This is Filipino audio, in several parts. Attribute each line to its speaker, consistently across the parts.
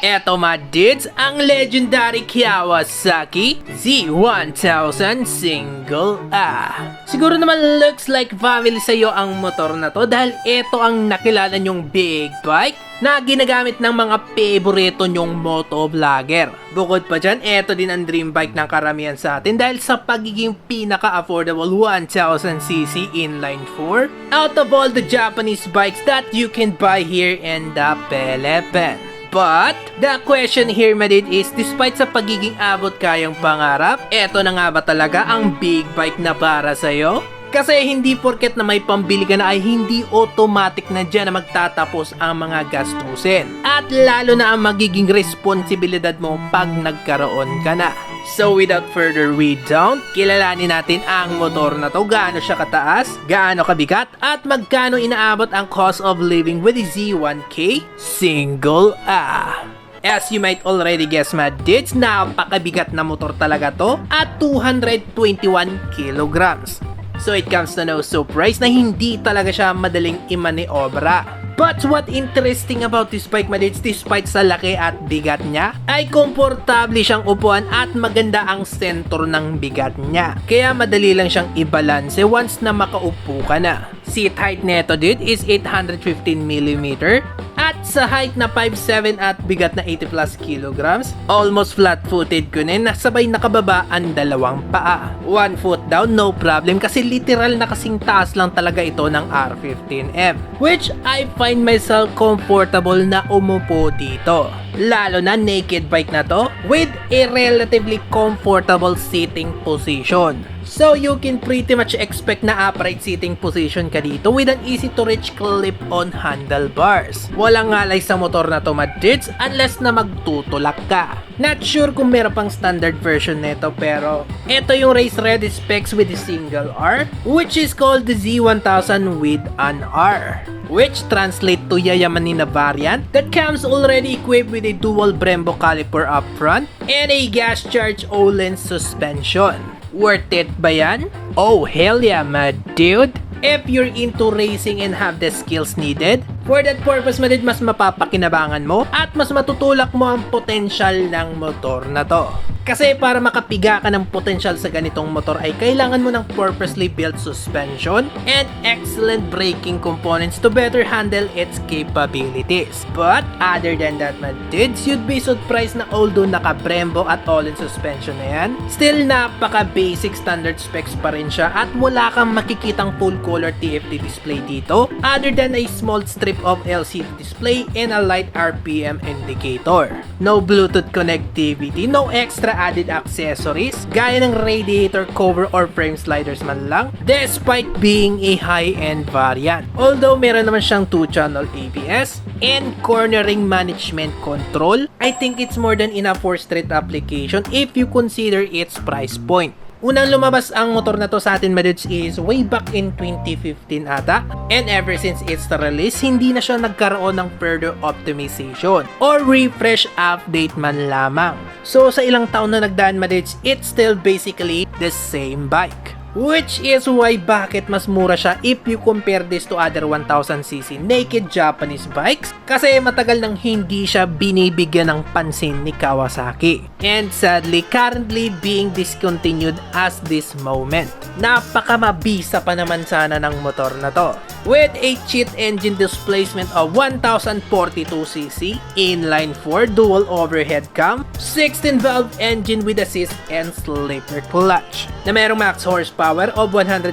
Speaker 1: Eto mga dudes, ang legendary Kawasaki Z1000 Single A. Siguro naman looks like family sa'yo ang motor na to dahil ito ang nakilala nyong big bike na ginagamit ng mga paborito nyong motovlogger. Bukod pa dyan, ito din ang dream bike ng karamihan sa atin dahil sa pagiging pinaka-affordable 1000cc inline 4 out of all the Japanese bikes that you can buy here in the Philippines. But, the question here madid is, despite sa pagiging abot kayang pangarap, eto na nga ba talaga ang big bike na para sa'yo? Kasi hindi porket na may pambili ka na ay hindi automatic na dyan na magtatapos ang mga gastusin. At lalo na ang magiging responsibilidad mo pag nagkaroon ka na. So without further ado, kilalanin natin ang motor na to, gaano siya kataas, gaano kabigat, at magkano inaabot ang cost of living with the Z1K Single A. As you might already guess mga dudes, napakabigat na motor talaga to at 221 kilograms. So it comes to no surprise na hindi talaga siya madaling imaniobra. But what interesting about this bike mga dudes, despite sa laki at bigat niya, ay komportable siyang upuan at maganda ang sentro ng bigat niya. Kaya madali lang siyang ibalanse once na makaupo ka na. Seat height nito dude is 815mm at sa height na 5'7 at bigat na 80 plus kilograms, almost flat-footed ko na sabay nakababa ang dalawang paa. 1 foot down, no problem kasi literal na kasing taas lang talaga ito ng R15M, which I find myself comfortable na umupo dito. Lalo na naked bike na to with a relatively comfortable sitting position. So you can pretty much expect na upright sitting position ka dito with an easy to reach clip-on handlebars. Walang ngalay sa motor na to mga dudes unless na magtutulak ka. Not sure kung meron pang standard version nito pero ito yung race ready specs with the single R, which is called the Z1000 with an R, which translate to yayamanin na variant that comes already equipped with a dual Brembo caliper up front and a gas charge O-lens suspension. Worth it ba yan? Oh hell yeah my dude! If you're into racing and have the skills needed, for that purpose madid mas mapapakinabangan mo at mas matutulak mo ang potential ng motor na to. Kasi para makapiga ka ng potential sa ganitong motor ay kailangan mo ng purposely built suspension and excellent braking components to better handle its capabilities. But other than that my dudes, you'd be surprised na although naka-Brembo at all-in suspension na yan, still napaka basic standard specs pa rin siya at wala kang makikitang full color TFT display dito other than a small strip of LCD display and a light RPM indicator. No Bluetooth connectivity, no extra added accessories gaya ng radiator cover or frame sliders man lang despite being a high-end variant. Although meron naman siyang 2-channel ABS and cornering management control, I think it's more than enough for street application if you consider its price point. Unang lumabas ang motor na to sa atin madudes is way back in 2015 ata, and ever since its release hindi na siya nagkaroon ng further optimization or refresh update man lamang. So sa ilang taon na nagdaan madudes, it's still basically the same bike. Which is why bakit mas mura siya if you compare this to other 1000cc naked Japanese bikes, kasi matagal nang hindi siya binibigyan ng pansin ni Kawasaki. And sadly, currently being discontinued as this moment. Napakamabisa pa naman sana ng motor na to. With a cheat engine displacement of 1042cc, inline 4 dual overhead cam, 16-valve engine with assist and slipper clutch, na merong max horsepower of 142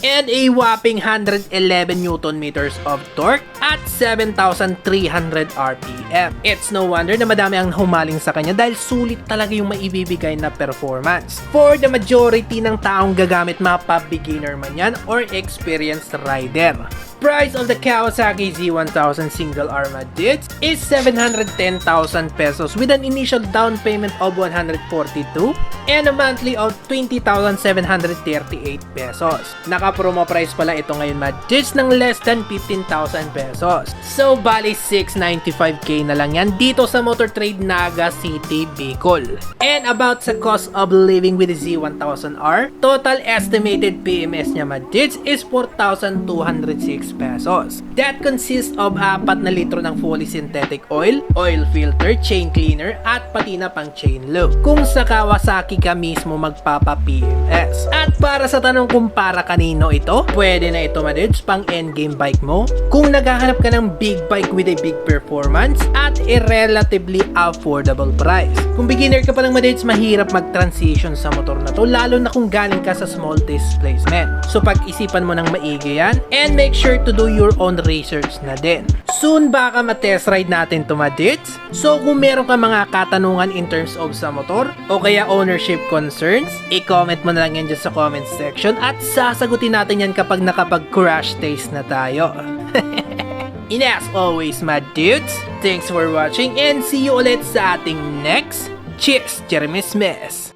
Speaker 1: and a whopping 111 Nm of torque at 7,300 RPM. It's no wonder na madami ang humaling sa kanya dahil sulit talaga yung maibibigay na performance. For the majority ng taong gagamit, mapa beginner man yan or experienced rider. Price of the Kawasaki Z1000 Single R dudes is 710,000 pesos with an initial down payment of 142 and a monthly of 20,738 pesos. Naka-promo price pala ito ngayon dudes ng less than 15,000 pesos. So bali 695k na lang yan dito sa Motor Trade Naga City, Bicol. And about sa cost of living with the Z1000R, total estimated PMS niya dudes is 4,206 pesos. That consists of 4 na litro ng fully synthetic oil, oil filter, chain cleaner, at pati na pang chain lube. Kung sa Kawasaki ka mismo magpapa-PMS. At para sa tanong kung para kanino ito, pwede na ito madudes pang endgame bike mo. Kung naghahanap ka ng big bike with a big performance at a relatively affordable price. Kung beginner ka pa lang madudes, mahirap mag-transition sa motor na to, lalo na kung galing ka sa small displacement. So pag-isipan mo ng maigi yan, and make sure to do your own research na din. Soon baka ma-test ride natin to madudes. So kung meron ka mga katanungan in terms of sa motor, o kaya ownership concerns, i-comment mo na lang yan dyan sa comment section at sasagutin natin yan kapag nakapag-crash taste na tayo. And as always, my dudes, thanks for watching and see you ulit sa ating next Cheers, Jeremy Smith!